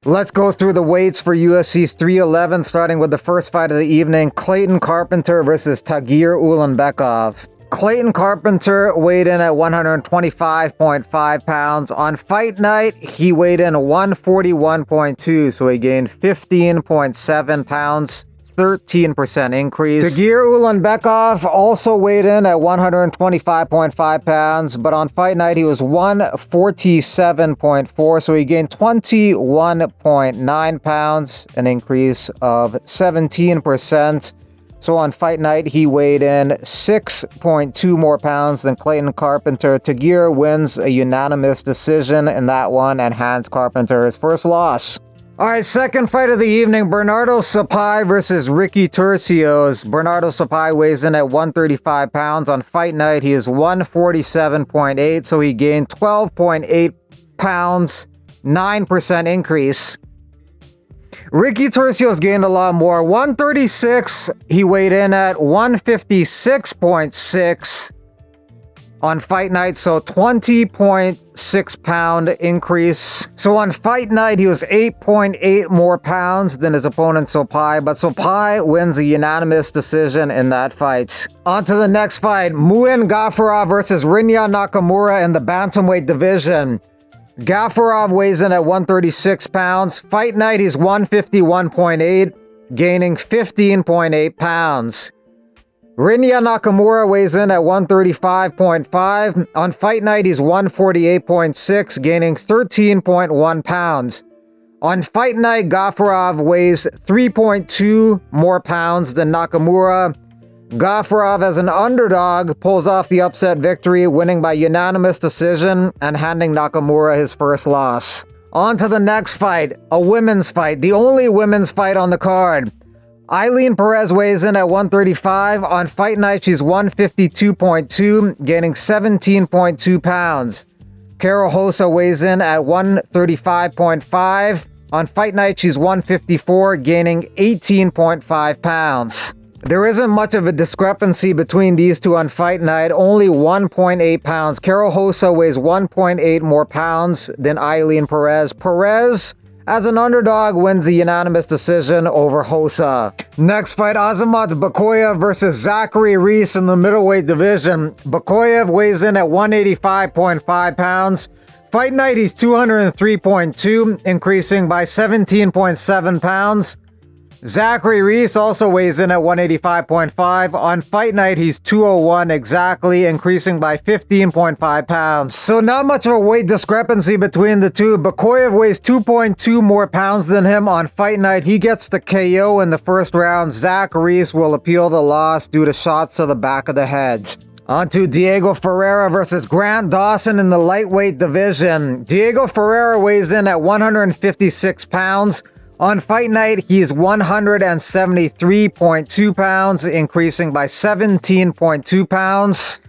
Let's go through the weights for UFC 311, starting with the first fight of the evening, Clayton Carpenter versus Tagir Ulanbekov. Clayton Carpenter weighed in at 125.5 pounds. On fight night, he weighed in 141.2, so he gained 15.7 pounds, 13% increase. Tagir Ulanbekov also weighed in at 125.5 pounds, but on fight night he was 147.4, so he gained 21.9 pounds, an increase of 17%. So on fight night, he weighed in 6.2 more pounds than Clayton Carpenter. Tagir wins a unanimous decision in that one and hands Carpenter his first loss. Alright, second fight of the evening, Bernardo Sapai versus Ricky Turcios. Bernardo Sapai weighs in at 135 pounds. On fight night, he is 147.8, so he gained 12.8 pounds, 9% increase. Ricky Turcios gained a lot more. 136, he weighed in at 156.6 on fight night, so 20.6 pound increase. So on fight night, he was 8.8 more pounds than his opponent Sapai, but Sapai wins a unanimous decision in that fight. On to the next fight, Muin Gafurov versus Reinier Nakamura in the bantamweight division. Gafurov weighs in at 136 pounds. Fight night, he's 151.8, gaining 15.8 pounds. Reinier Nakamura weighs in at 135.5. On fight night, he's 148.6, gaining 13.1 pounds. On fight night, Gafurov weighs 3.2 more pounds than Nakamura. Gafurov, as an underdog, pulls off the upset victory, winning by unanimous decision and handing Nakamura his first loss. On to the next fight, a women's fight, the only women's fight on the card. Eileen Perez weighs in at 135. On fight night, she's 152.2, gaining 17.2 pounds. Carol Rosa weighs in at 135.5. On fight night, she's 154, gaining 18.5 pounds. There isn't much of a discrepancy between these two on fight night, only 1.8 pounds. Carol Rosa weighs 1.8 more pounds than Eileen Perez. Perez, as an underdog, wins the unanimous decision over Rosa. Next fight, Azamat Bekoev versus Zachary Reese in the middleweight division. Bekoev weighs in at 185.5 pounds. Fight night, he's 203.2, increasing by 17.7 pounds. Zachary Reese also weighs in at 185.5. On fight night, he's 201 exactly, increasing by 15.5 pounds. So not much of a weight discrepancy between the two. Bekoev weighs 2.2 more pounds than him. On fight night, he gets the KO in the first round. Zach Reese will appeal the loss due to shots to the back of the head. On to Diego Ferreira versus Grant Dawson in the lightweight division. Diego Ferreira weighs in at 156 pounds. On fight night, he is 173.2 pounds, increasing by 17.2 pounds.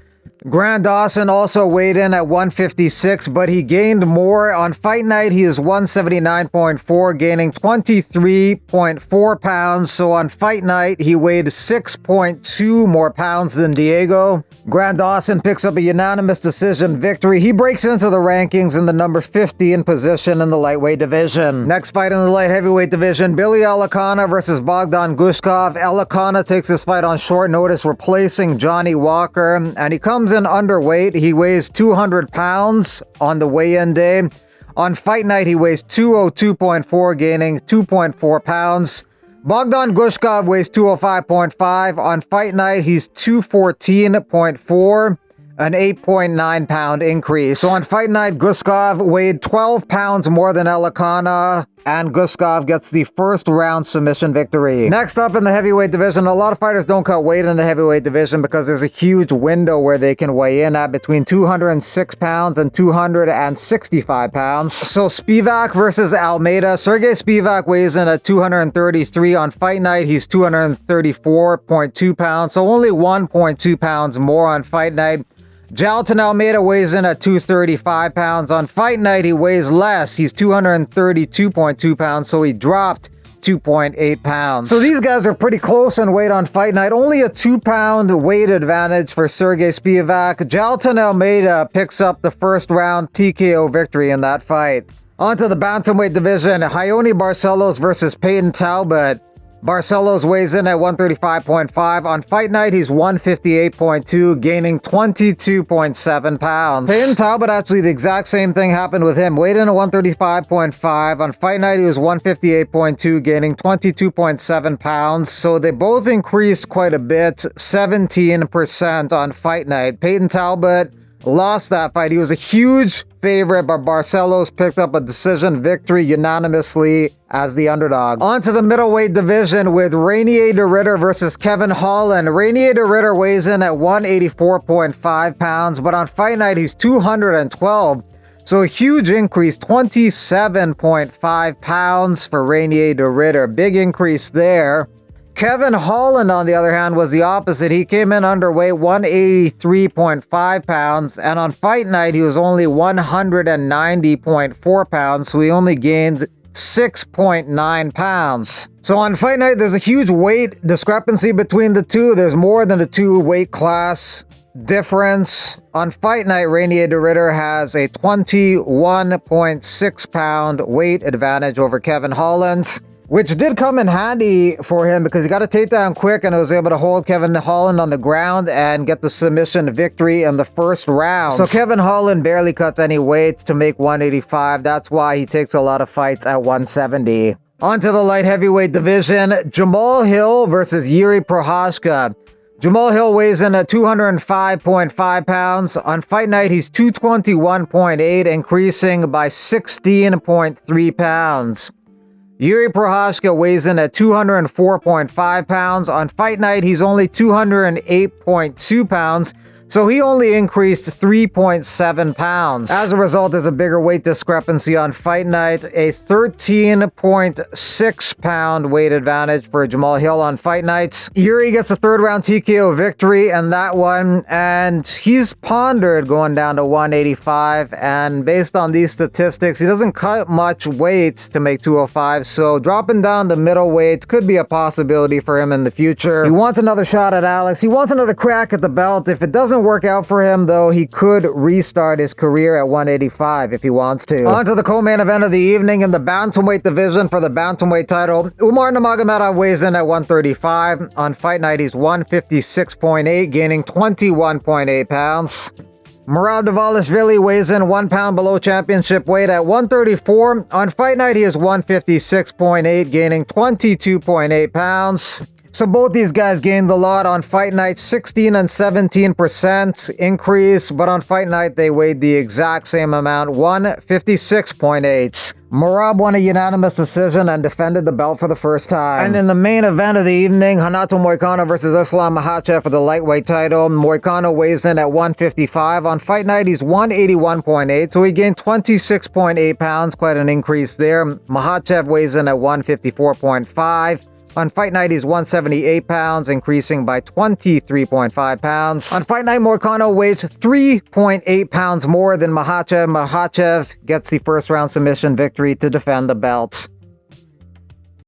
Grant Dawson also weighed in at 156, but he gained more. On fight night, he is 179.4, gaining 23.4 pounds. So on fight night, he weighed 6.2 more pounds than Diego. Grant Dawson picks up a unanimous decision victory. He breaks into the rankings in the number 15 position in the lightweight division. Next fight in the light heavyweight division, Billy Elekana versus Bogdan Guskov. Elekana takes this fight on short notice, replacing Johnny Walker, and he comes in underweight. He weighs 200 pounds on the weigh-in day. On fight night, he weighs 202.4, gaining 2.4 pounds. Bogdan Guskov weighs 205.5. On fight night, he's 214.4, an 8.9 pound increase. So on fight night, Guskov weighed 12 pounds more than Elekana, and Guskov gets the first round submission victory. Next up in the heavyweight division, a lot of fighters don't cut weight in the heavyweight division because there's a huge window where they can weigh in at between 206 pounds and 265 pounds. So Spivac versus Almeida. Serghei Spivac weighs in at 233. On fight night, he's 234.2 pounds, so only 1.2 pounds more on fight night. Jailton Almeida weighs in at 235 pounds. On fight night, he weighs less. He's 232.2 pounds, so he dropped 2.8 pounds. So these guys are pretty close in weight on fight night. Only a 2-pound weight advantage for Serghei Spivac. Jailton Almeida picks up the first round TKO victory in that fight. On to the bantamweight division, Raoni Barcelos versus Payton Talbott. Barcelos weighs in at 135.5. On fight night, he's 158.2, gaining 22.7 pounds. Payton Talbott, actually, the exact same thing happened with him. Weighed in at 135.5. On fight night, he was 158.2, gaining 22.7 pounds. So they both increased quite a bit, 17% on fight night. Payton Talbott lost that fight. He was a huge favorite, but Barcelos picked up a decision victory unanimously as the underdog. On to the middleweight division with Reinier de Ridder versus Kevin Holland. Reinier de Ridder weighs in at 184.5 pounds, but on fight night he's 212. So a huge increase, 27.5 pounds for Reinier de Ridder. Big increase there. Kevin Holland, on the other hand, was the opposite. He came in underweight, 183.5 pounds, and on fight night, he was only 190.4 pounds, so he only gained 6.9 pounds. So on fight night, there's a huge weight discrepancy between the two. There's more than a 2 weight class difference. On fight night, Reinier de Ridder has a 21.6 pound weight advantage over Kevin Holland, which did come in handy for him because he got a takedown quick and was able to hold Kevin Holland on the ground and get the submission victory in the first round. So Kevin Holland barely cuts any weight to make 185. That's why he takes a lot of fights at 170. On to the light heavyweight division, Jamahal Hill versus Jiri Prochazka. Jamahal Hill weighs in at 205.5 pounds. On fight night, he's 221.8, increasing by 16.3 pounds. Jiri Prochazka weighs in at 204.5 pounds. On fight night, he's only 208.2 pounds, so he only increased 3.7 pounds. As a result, there's a bigger weight discrepancy on fight night, a 13.6 pound weight advantage for Jamahal Hill on fight night. Jiri gets a third round TKO victory in that one, and he's pondered going down to 185, and based on these statistics, he doesn't cut much weight to make 205, so dropping down to middleweight could be a possibility for him in the future. He wants another shot at Alex. He wants another crack at the belt. If it doesn't work out for him, though, he could restart his career at 185 if he wants to. On to the co-main event of the evening in the bantamweight division for the bantamweight title. Umar Nurmagomedov weighs in at 135. On fight night, he's 156.8, gaining 21.8 pounds. Merab Dvalishvili weighs in 1 pound below championship weight at 134. On fight night, he is 156.8, gaining 22.8 pounds. So both these guys gained a lot on fight night, 16 and 17% increase, but on fight night they weighed the exact same amount, 156.8. Merab won a unanimous decision and defended the belt for the first time. And in the main event of the evening, Renato Moicano versus Makhachev for the lightweight title. Moicano weighs in at 155. On fight night, he's 181.8, so he gained 26.8 pounds, quite an increase there. Makhachev weighs in at 154.5. On fight night, he's 178 pounds, increasing by 23.5 pounds. On fight night, Moicano weighs 3.8 pounds more than Makhachev. Makhachev gets the first round submission victory to defend the belt.